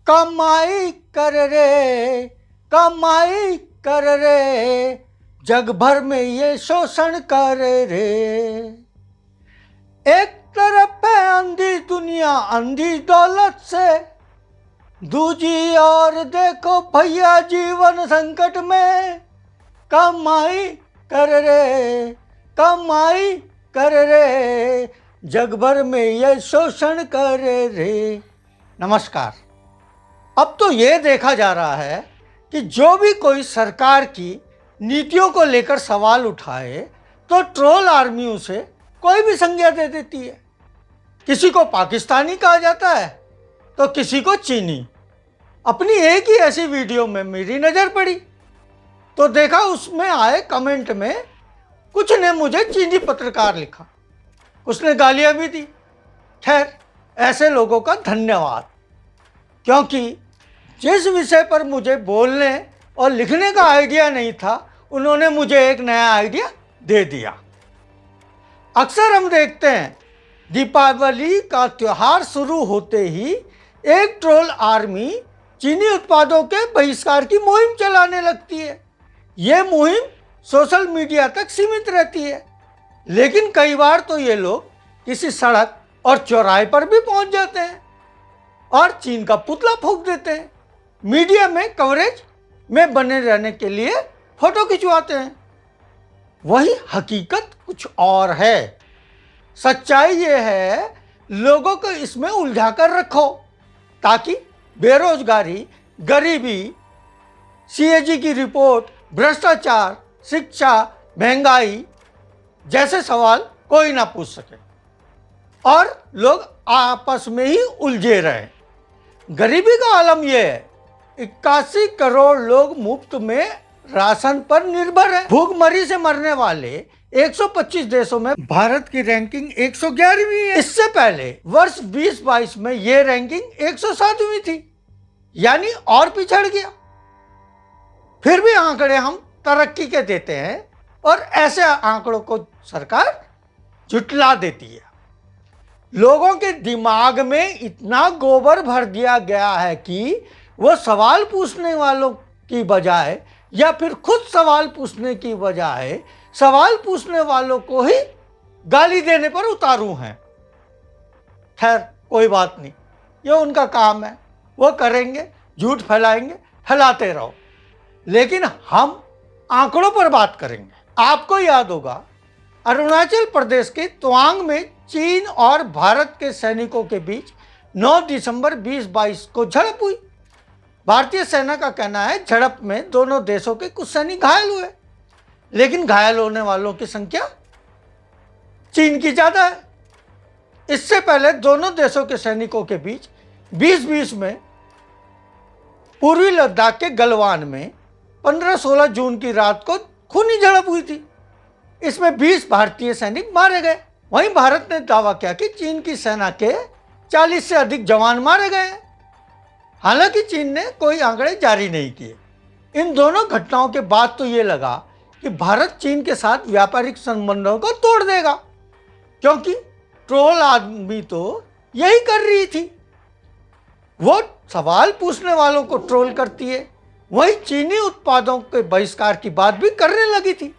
कमाई कर रे, कमाई कर रे, जग भर में ये शोषण कर रे। एक तरफ है अंधी दुनिया अंधी दौलत से, दूजी और देखो भैया जीवन संकट में। कमाई कर रे, कमाई कर रे, जग भर में ये शोषण कर रे। नमस्कार। अब तो ये देखा जा रहा है कि जो भी कोई सरकार की नीतियों को लेकर सवाल उठाए तो ट्रोल आर्मी उसे कोई भी संज्ञा दे देती है। किसी को पाकिस्तानी कहा जाता है तो किसी को चीनी। अपनी एक ही ऐसी वीडियो में मेरी नज़र पड़ी तो देखा उसमें आए कमेंट में कुछ ने मुझे चीनी पत्रकार लिखा, उसने गालियां भी दी। खैर, ऐसे लोगों का धन्यवाद, क्योंकि जिस विषय पर मुझे बोलने और लिखने का आइडिया नहीं था उन्होंने मुझे एक नया आइडिया दे दिया। अक्सर हम देखते हैं दीपावली का त्यौहार शुरू होते ही एक ट्रोल आर्मी चीनी उत्पादों के बहिष्कार की मुहिम चलाने लगती है। ये मुहिम सोशल मीडिया तक सीमित रहती है, लेकिन कई बार तो ये लोग किसी सड़क और चौराहे पर भी पहुंच जाते हैं और चीन का पुतला फूंक देते हैं। मीडिया में कवरेज में बने रहने के लिए फोटो खिंचवाते हैं। वही हकीकत कुछ और है। सच्चाई ये है, लोगों को इसमें उलझा कर रखो ताकि बेरोजगारी, गरीबी, सीएजी की रिपोर्ट, भ्रष्टाचार, शिक्षा, महंगाई जैसे सवाल कोई ना पूछ सके और लोग आपस में ही उलझे रहें। गरीबी का आलम यह है, 81 करोड़ लोग मुफ्त में राशन पर निर्भर है। भूखमरी से मरने वाले 125 देशों में भारत की रैंकिंग 111वीं है। इससे पहले वर्ष 2022 में यह रैंकिंग 107वीं थी, यानी और पिछड़ गया। फिर भी आंकड़े हम तरक्की के देते हैं और ऐसे आंकड़ों को सरकार झुटला देती है। लोगों के दिमाग में इतना गोबर भर दिया गया है कि वो सवाल पूछने वालों की बजाय या फिर खुद सवाल पूछने की बजाय सवाल पूछने वालों को ही गाली देने पर उतारू हैं। खैर, कोई बात नहीं, ये उनका काम है, वो करेंगे, झूठ फैलाएंगे, फैलाते रहो। लेकिन हम आंकड़ों पर बात करेंगे। आपको याद होगा, अरुणाचल प्रदेश के तवांग में चीन और भारत के सैनिकों के बीच 9 दिसंबर 2022 को झड़प हुई। भारतीय सेना का कहना है झड़प में दोनों देशों के कुछ सैनिक घायल हुए, लेकिन घायल होने वालों की संख्या चीन की ज्यादा है। इससे पहले दोनों देशों के सैनिकों के बीच 2020 में पूर्वी लद्दाख के गलवान में 15-16 जून की रात को खूनी झड़प हुई थी। इसमें 20 भारतीय सैनिक मारे गए। वहीं भारत ने दावा किया कि चीन की सेना के 40 से अधिक जवान मारे गए हैं। हालांकि चीन ने कोई आंकड़े जारी नहीं किए। इन दोनों घटनाओं के बाद तो ये लगा कि भारत चीन के साथ व्यापारिक संबंधों को तोड़ देगा, क्योंकि ट्रोल आदमी तो यही कर रही थी। वो सवाल पूछने वालों को ट्रोल करती है, वही चीनी उत्पादों के बहिष्कार की बात भी करने लगी थी।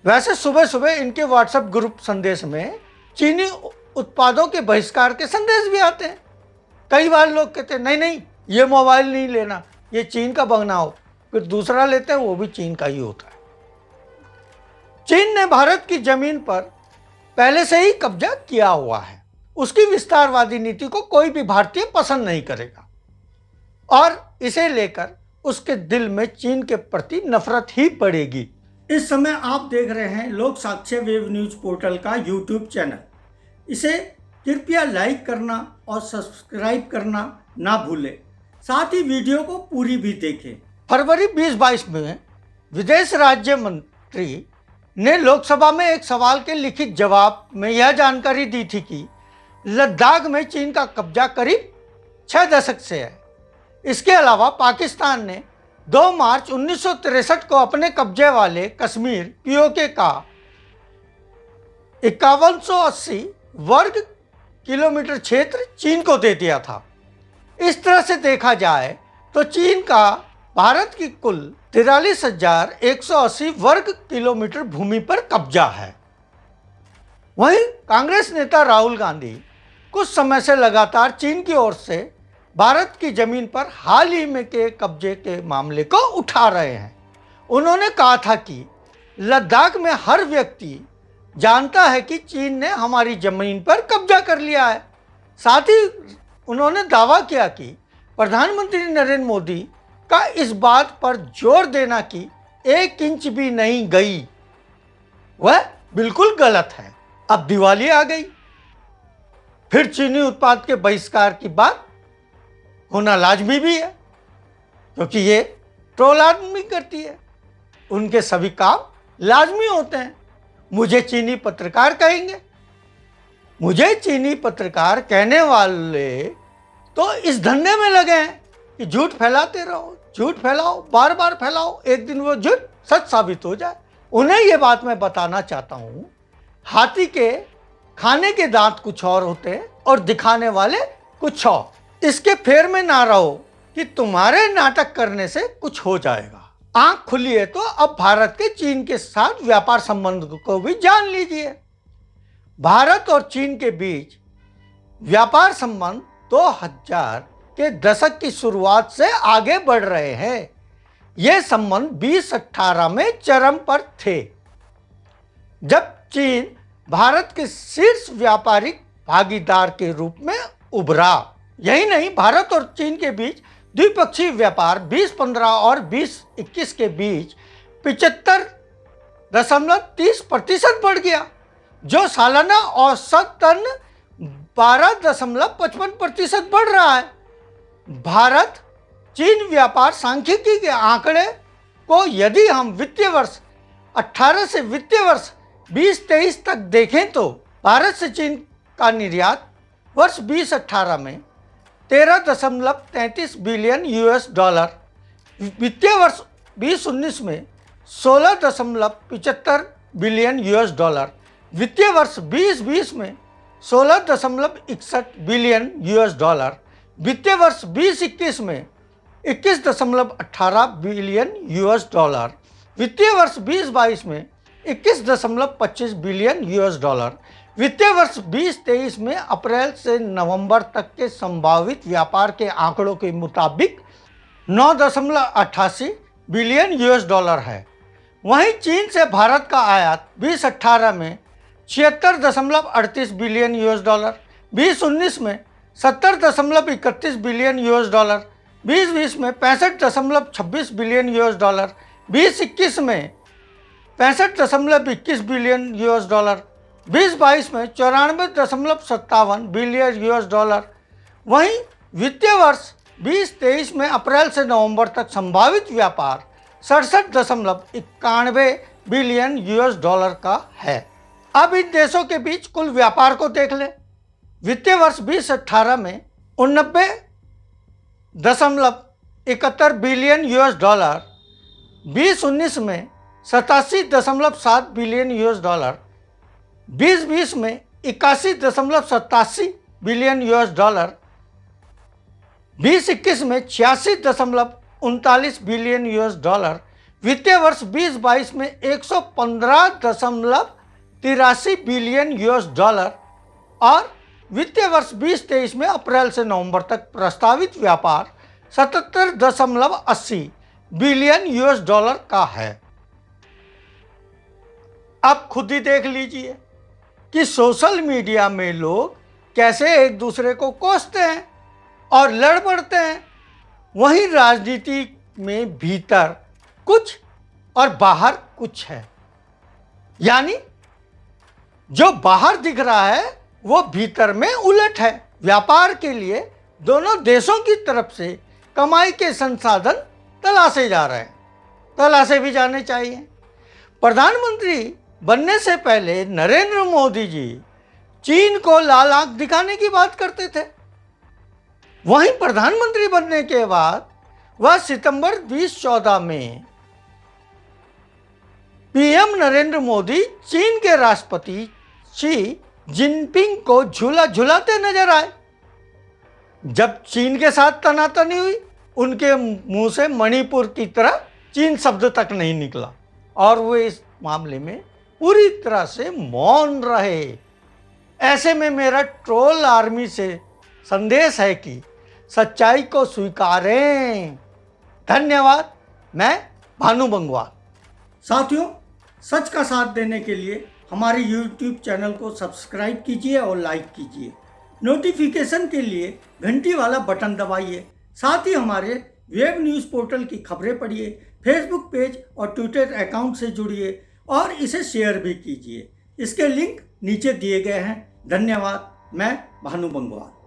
वैसे सुबह सुबह इनके व्हाट्सएप ग्रुप संदेश में चीनी उत्पादों के बहिष्कार के संदेश भी आते हैं। कई बार लोग कहते हैं नहीं नहीं, ये मोबाइल नहीं लेना, ये चीन का बगना हो, फिर दूसरा लेते हैं, वो भी चीन का ही होता है। चीन ने भारत की जमीन पर पहले से ही कब्जा किया हुआ है। उसकी विस्तारवादी नीति को कोई भी भारतीय पसंद नहीं करेगा और इसे लेकर उसके दिल में चीन के प्रति नफरत ही बढ़ेगी। इस समय आप देख रहे हैं लोक साक्ष्य वेब न्यूज पोर्टल का यूट्यूब चैनल। इसे कृपया लाइक करना और सब्सक्राइब करना ना भूलें। साथ ही वीडियो को पूरी भी देखें। फरवरी 2022 में विदेश राज्य मंत्री ने लोकसभा में एक सवाल के लिखित जवाब में यह जानकारी दी थी कि लद्दाख में चीन का कब्जा करीब 6 दशक से है। इसके अलावा पाकिस्तान ने 2 मार्च 1963 को अपने कब्जे वाले कश्मीर पीओके का 5180 वर्ग किलोमीटर क्षेत्र चीन को दे दिया था। इस तरह से देखा जाए तो चीन का भारत की कुल 43,180 वर्ग किलोमीटर भूमि पर कब्जा है। वहीं कांग्रेस नेता राहुल गांधी कुछ समय से लगातार चीन की ओर से भारत की जमीन पर हाल ही में के कब्जे के मामले को उठा रहे हैं। उन्होंने कहा था कि लद्दाख में हर व्यक्ति जानता है कि चीन ने हमारी जमीन पर कब्जा कर लिया है। साथ ही उन्होंने दावा किया कि प्रधानमंत्री नरेंद्र मोदी का इस बात पर जोर देना कि 1 इंच भी नहीं गई वह बिल्कुल गलत है। अब दिवाली आ गई, फिर चीनी उत्पाद के बहिष्कार की बात होना लाजमी भी है, क्योंकि ये ट्रोल आदमी करती है, उनके सभी काम लाजमी होते हैं। मुझे चीनी पत्रकार कहेंगे, मुझे चीनी पत्रकार कहने वाले तो इस धंधे में लगे हैं कि झूठ फैलाते रहो, झूठ फैलाओ, बार बार फैलाओ, एक दिन वो झूठ सच साबित हो जाए। उन्हें ये बात मैं बताना चाहता हूँ, हाथी के खाने के दांत कुछ और होते हैं और दिखाने वाले कुछ और। इसके फेर में ना रहो कि तुम्हारे नाटक करने से कुछ हो जाएगा। आंख खुली है तो अब भारत के चीन के साथ व्यापार संबंध को भी जान लीजिए। भारत और चीन के बीच व्यापार संबंध 2000 के दशक की शुरुआत से आगे बढ़ रहे हैं। ये संबंध 2018 में चरम पर थे, जब चीन भारत के शीर्ष व्यापारिक भागीदार के रूप में उभरा। यही नहीं, भारत और चीन के बीच द्विपक्षीय व्यापार 2015 और 2021 के बीच 75.30% बढ़ गया, जो सालाना औसतन 12.55% बढ़ रहा है। भारत चीन व्यापार सांख्यिकी के आंकड़े को यदि हम वित्तीय वर्ष 18 से वित्तीय वर्ष 2023 तक देखें तो भारत से चीन का निर्यात वर्ष 2018 में 13.33 बिलियन $, वित्तीय वर्ष 2019 में 16.75 बिलियन $, वित्तीय वर्ष 2020 में 16.61 बिलियन $, वित्तीय वर्ष 2021 में 21.18 बिलियन $, वित्तीय वर्ष 2022 में 21.25 बिलियन $, वित्तीय वर्ष 2023 में अप्रैल से नवंबर तक के संभावित व्यापार के आंकड़ों के मुताबिक 9.88 बिलियन $, है। वहीं चीन से भारत का आयात 2018 में 76.38 बिलियन $, 2019 में 70.31 बिलियन $, 2020 में 65.26 बिलियन $, 2021 में 65.21 बिलियन $, 2022 में 94.57 बिलियन $। वहीं वित्तीय वर्ष 2023 में अप्रैल से नवंबर तक संभावित व्यापार 67.91 बिलियन $, का है। अब इन देशों के बीच कुल व्यापार को देख लें। वित्तीय वर्ष 2018 में 89.71 बिलियन $, 2019 में 87.7 बिलियन $, 2020 में 81.87 बिलियन $, 2021 में 86.39 बिलियन $, वित्तीय वर्ष 2022 में 115.83 बिलियन $, और वित्तीय वर्ष 2023 में अप्रैल से नवंबर तक प्रस्तावित व्यापार 77.80 बिलियन $, का है। अब खुद ही देख लीजिए कि सोशल मीडिया में लोग कैसे एक दूसरे को कोसते हैं और लड़ पड़ते हैं। वहीं राजनीति में भीतर कुछ और बाहर कुछ है, यानी जो बाहर दिख रहा है वो भीतर में उलट है। व्यापार के लिए दोनों देशों की तरफ से कमाई के संसाधन तलाशे जा रहे हैं, तलाशे भी जाने चाहिए। प्रधानमंत्री बनने से पहले नरेंद्र मोदी जी चीन को लाल आंख दिखाने की बात करते थे। वहीं प्रधानमंत्री बनने के बाद वह सितंबर 2014 में पीएम नरेंद्र मोदी चीन के राष्ट्रपति शी जिनपिंग को झूला झुलाते नजर आए। जब चीन के साथ तनातनी हुई, उनके मुंह से मणिपुर की तरह चीन शब्द तक नहीं निकला और वो इस मामले में पूरी तरह से मौन रहे। ऐसे में मेरा ट्रोल आर्मी से संदेश है कि सच्चाई को स्वीकारें। धन्यवाद। मैं भानु बंगवाल। साथियों, सच का साथ देने के लिए हमारे YouTube चैनल को सब्सक्राइब कीजिए और लाइक कीजिए। नोटिफिकेशन के लिए घंटी वाला बटन दबाइए। साथ ही हमारे वेब न्यूज़ पोर्टल की खबरें पढ़िए, फेसबुक पेज और ट्विटर अकाउंट से जुड़िए और इसे शेयर भी कीजिए। इसके लिंक नीचे दिए गए हैं। धन्यवाद। मैं भानु बंगवाल।